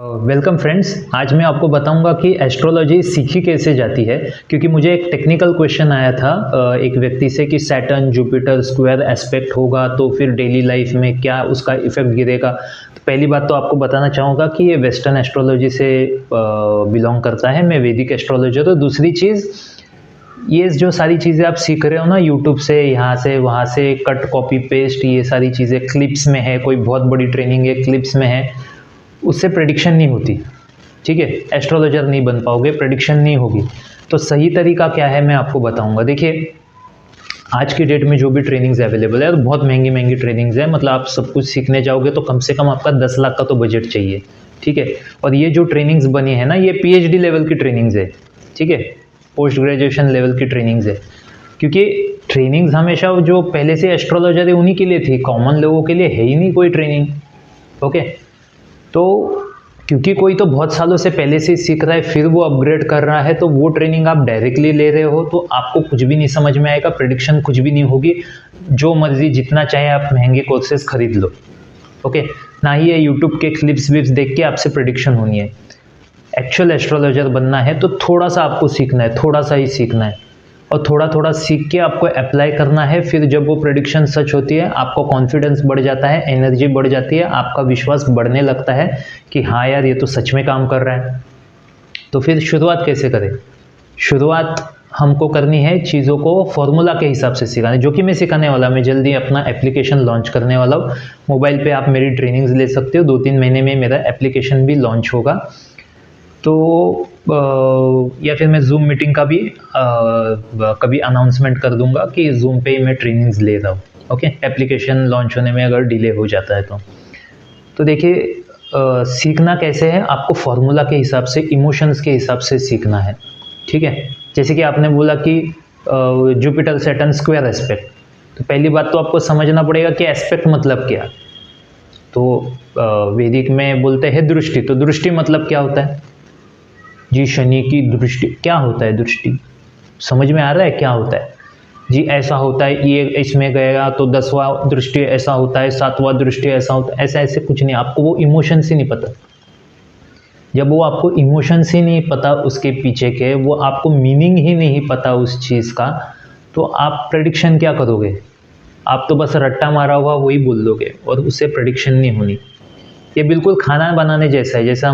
Welcome friends. आज मैं आपको बताऊंगा कि एस्ट्रोलॉजी सीखी कैसे जाती है, क्योंकि मुझे एक टेक्निकल क्वेश्चन आया था एक व्यक्ति से कि सैटर्न जुपिटर स्क्वायर एस्पेक्ट होगा तो फिर डेली लाइफ में क्या उसका इफेक्ट गिरेगा। तो पहली बात तो आपको बताना चाहूँगा कि ये वेस्टर्न एस्ट्रोलॉजी से बिलोंग करता है, मैं वैदिक एस्ट्रोलॉजी। तो दूसरी चीज़, ये जो सारी चीज़ें आप सीख रहे हो ना यूट्यूब से, यहाँ से वहाँ से कट कॉपी पेस्ट, ये सारी चीज़ें क्लिप्स में है, कोई बहुत बड़ी ट्रेनिंग है क्लिप्स में है, उससे प्रेडिक्शन नहीं होती। ठीक है, एस्ट्रोलॉजर नहीं बन पाओगे, प्रेडिक्शन नहीं होगी। तो सही तरीका क्या है मैं आपको बताऊंगा। देखिए, आज की डेट में जो भी ट्रेनिंग्स अवेलेबल है, तो बहुत महंगी महंगी ट्रेनिंग्स है। मतलब आप सब कुछ सीखने जाओगे तो कम से कम आपका 10 लाख का तो बजट चाहिए। ठीक है, और ये जो ट्रेनिंग्स बनी है ना, ये PhD लेवल की ट्रेनिंग्स है। ठीक है, पोस्ट ग्रेजुएशन लेवल की ट्रेनिंग्स है, क्योंकि ट्रेनिंग्स हमेशा जो पहले से एस्ट्रोलॉजर है उन्हीं के लिए थी, कॉमन लोगों के लिए है ही नहीं कोई ट्रेनिंग। ओके, तो क्योंकि कोई तो बहुत सालों से पहले से सीख रहा है, फिर वो अपग्रेड कर रहा है, तो वो ट्रेनिंग आप डायरेक्टली ले रहे हो तो आपको कुछ भी नहीं समझ में आएगा, प्रेडिक्शन कुछ भी नहीं होगी। जो मर्जी जितना चाहे आप महंगे कोर्सेज खरीद लो। ओके, ना ही ये यूट्यूब के क्लिप्स विप्स देख के आपसे प्रेडिक्शन होनी है। एक्चुअल एस्ट्रोलॉजर बनना है तो थोड़ा सा आपको सीखना है, थोड़ा सा ही सीखना है, और थोड़ा थोड़ा सीख के आपको अप्लाई करना है। फिर जब वो प्रेडिक्शन सच होती है, आपको कॉन्फिडेंस बढ़ जाता है, एनर्जी बढ़ जाती है, आपका विश्वास बढ़ने लगता है कि हाँ यार ये तो सच में काम कर रहा है। तो फिर शुरुआत कैसे करें? शुरुआत हमको करनी है चीज़ों को फॉर्मूला के हिसाब से सिखाना, जो कि मैं सिखाने वाला। मैं जल्दी अपना एप्लीकेशन लॉन्च करने वाला हूँ। मोबाइल पे आप मेरी ट्रेनिंग्स ले सकते हो, 2-3 महीने में मेरा एप्लीकेशन भी लॉन्च होगा। तो या फिर मैं जूम मीटिंग का भी कभी अनाउंसमेंट कर दूंगा कि जूम पे मैं ट्रेनिंग्स ले रहा हूँ। ओके, एप्लीकेशन लॉन्च होने में अगर डिले हो जाता है तो देखिए, सीखना कैसे है, आपको फॉर्मूला के हिसाब से, इमोशंस के हिसाब से सीखना है। ठीक है, जैसे कि आपने बोला कि जुपिटर सैटर्न स्क्वायर एस्पेक्ट, तो पहली बात तो आपको समझना पड़ेगा कि एस्पेक्ट मतलब क्या। तो वैदिक में बोलते हैं दृष्टि। तो दृष्टि मतलब क्या होता है जी? शनि की दृष्टि। क्या होता है दृष्टि? समझ में आ रहा है क्या होता है जी? ऐसा होता है, ये इसमें गएगा तो 10वां दृष्टि ऐसा होता है, 7वां दृष्टि ऐसा होता है, ऐसा ऐसे कुछ नहीं। आपको वो इमोशन से नहीं पता। जब वो आपको इमोशन से नहीं पता उसके पीछे के, वो आपको मीनिंग ही नहीं पता उस चीज़ का, तो आप प्रेडिक्शन क्या करोगे? आप तो बस रट्टा मारा हुआ वही बोल दोगे, और उससे प्रेडिक्शन नहीं होनी। ये बिल्कुल खाना बनाने जैसा है। जैसे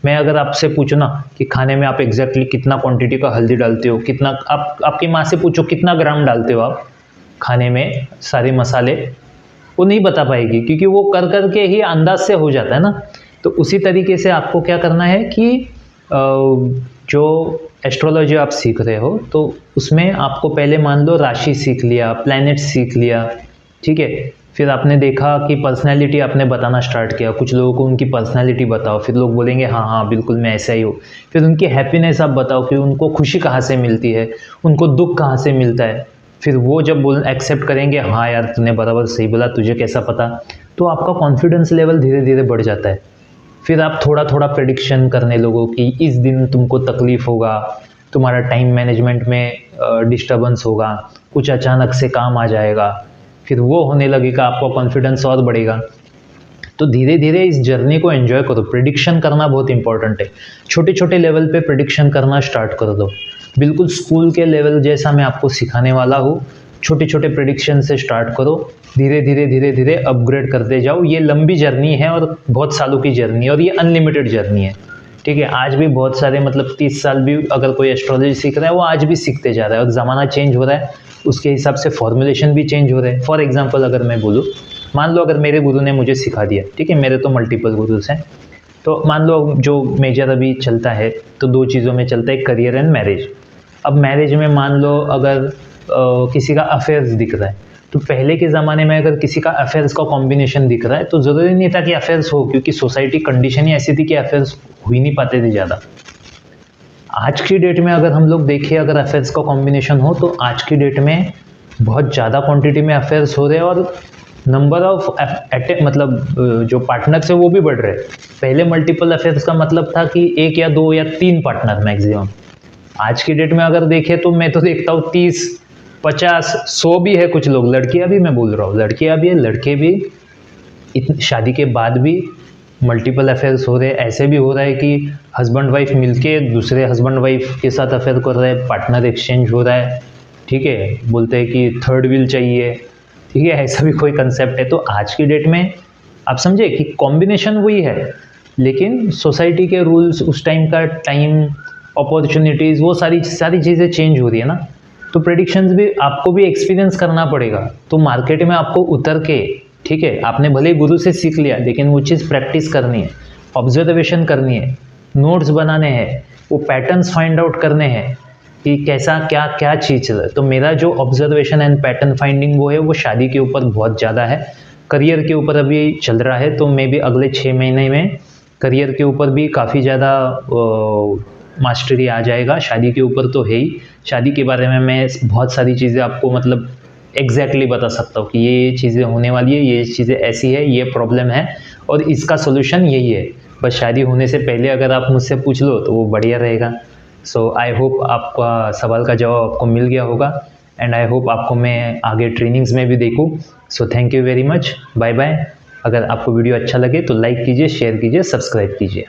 मैं अगर आपसे पूछूँ ना कि खाने में आप एग्जैक्टली कितना क्वांटिटी का हल्दी डालते हो, कितना, आप आपकी माँ से पूछो कितना ग्राम डालते हो आप खाने में सारे मसाले, वो नहीं बता पाएगी, क्योंकि वो कर कर के ही अंदाज से हो जाता है ना। तो उसी तरीके से आपको क्या करना है कि जो एस्ट्रोलॉजी आप सीख रहे हो, तो उसमें आपको पहले मान लो राशि सीख लिया, प्लैनेट सीख लिया। ठीक है, फिर आपने देखा कि पर्सनैलिटी आपने बताना स्टार्ट किया, कुछ लोगों को उनकी पर्सनैलिटी बताओ, फिर लोग बोलेंगे हाँ हाँ बिल्कुल मैं ऐसा ही हूँ। फिर उनकी हैप्पीनेस आप बताओ कि उनको खुशी कहाँ से मिलती है, उनको दुख कहाँ से मिलता है। फिर वो जब एक्सेप्ट करेंगे, हाँ यार तूने बराबर सही बोला, तुझे कैसा पता, तो आपका कॉन्फिडेंस लेवल धीरे धीरे बढ़ जाता है। फिर आप थोड़ा थोड़ा प्रेडिक्शन करने लगो कि इस दिन तुमको तकलीफ होगा, तुम्हारा टाइम मैनेजमेंट में डिस्टर्बेंस होगा, कुछ अचानक से काम आ जाएगा। फिर वो होने लगेगा, आपका कॉन्फिडेंस और बढ़ेगा। तो धीरे धीरे इस जर्नी को एंजॉय करो। प्रेडिक्शन करना बहुत इंपॉर्टेंट है। छोटे छोटे लेवल पे प्रेडिक्शन करना स्टार्ट कर दो। बिल्कुल स्कूल के लेवल जैसा मैं आपको सिखाने वाला हूँ। छोटे छोटे प्रेडिक्शन से स्टार्ट करो, धीरे धीरे धीरे धीरे अपग्रेड करते जाओ। ये लंबी जर्नी है और बहुत सालों की जर्नी है, और ये अनलिमिटेड जर्नी है। ठीक है, आज भी बहुत सारे, मतलब 30 साल भी अगर कोई एस्ट्रोलॉजी सीख रहा है, वो आज भी सीखते जा रहा है, और ज़माना चेंज हो रहा है, उसके हिसाब से फॉर्मुलेशन भी चेंज हो रहे हैं। फॉर एग्जांपल अगर मैं बोलूँ, मान लो अगर मेरे गुरु ने मुझे सिखा दिया, ठीक है, मेरे तो मल्टीपल गुरुज हैं, तो मान लो जो मेजर अभी चलता है तो 2 चीज़ों में चलता है, करियर एंड मैरिज। अब मैरिज में मान लो अगर किसी का अफेयर्स दिख रहा है, तो पहले के ज़माने में अगर किसी का अफेयर्स का कॉम्बिनेशन दिख रहा है तो ज़रूरी नहीं था कि अफेयर्स हो, क्योंकि सोसाइटी कंडीशन ही ऐसी थी कि अफेयर्स हो ही नहीं पाते थे ज़्यादा। आज की डेट में अगर हम लोग देखें, अगर अफेयर्स का कॉम्बिनेशन हो, तो आज की डेट में बहुत ज़्यादा क्वांटिटी में अफेयर्स हो रहे हैं, और नंबर ऑफ मतलब जो पार्टनर्स है वो भी बढ़ रहे हैं। पहले मल्टीपल अफेयर्स का मतलब था कि 1 या 2 या 3 पार्टनर मैक्सिमम। आज की डेट में अगर देखें तो मैं तो देखता हूँ 30, 50, 100 भी है कुछ लोग। लड़कियाँ भी, मैं बोल रहा हूँ लड़कियाँ भी है, लड़के भी, शादी के बाद भी मल्टीपल अफेयर्स हो रहे हैं, ऐसे भी हो रहा है कि हस्बैंड वाइफ मिलके दूसरे हस्बैंड वाइफ के साथ अफेयर कर रहे हैं, पार्टनर एक्सचेंज हो रहा है, ठीक है, बोलते हैं कि थर्ड व्हील चाहिए, ठीक है, ऐसा भी कोई कंसेप्ट है। तो आज की डेट में आप समझे कि कॉम्बिनेशन वही है, लेकिन सोसाइटी के रूल्स, उस टाइम का टाइम, अपॉर्चुनिटीज़, वो सारी चीज़ें चेंज हो रही है ना। तो प्रेडिक्शंस भी आपको भी एक्सपीरियंस करना पड़ेगा। तो मार्केट में आपको उतर के, ठीक है, आपने भले गुरु से सीख लिया, लेकिन वो चीज़ प्रैक्टिस करनी है, ऑब्जर्वेशन करनी है, नोट्स बनाने हैं, वो पैटर्न्स फाइंड आउट करने हैं कि कैसा क्या क्या चीज़ है। तो मेरा जो ऑब्जर्वेशन एंड पैटर्न फाइंडिंग वो है, वो शादी के ऊपर बहुत ज़्यादा है, करियर के ऊपर अभी चल रहा है। तो मैं भी अगले 6 महीने में करियर के ऊपर भी काफ़ी ज़्यादा मास्टरी आ जाएगा। शादी के ऊपर तो है ही, शादी के बारे में मैं बहुत सारी चीज़ें आपको मतलब एग्जैक्टली बता सकता हूँ कि ये चीज़ें होने वाली है, ये चीज़ें ऐसी है, ये प्रॉब्लम है और इसका सोल्यूशन यही है। बस शादी होने से पहले अगर आप मुझसे पूछ लो तो वो बढ़िया रहेगा। सो आई होप आपका सवाल का जवाब आपको मिल गया होगा, एंड आई होप आपको मैं आगे ट्रेनिंग्स में भी देखूँ। So thank you very much, bye bye. अगर आपको वीडियो अच्छा लगे तो लाइक कीजिए, शेयर कीजिए, सब्सक्राइब कीजिए।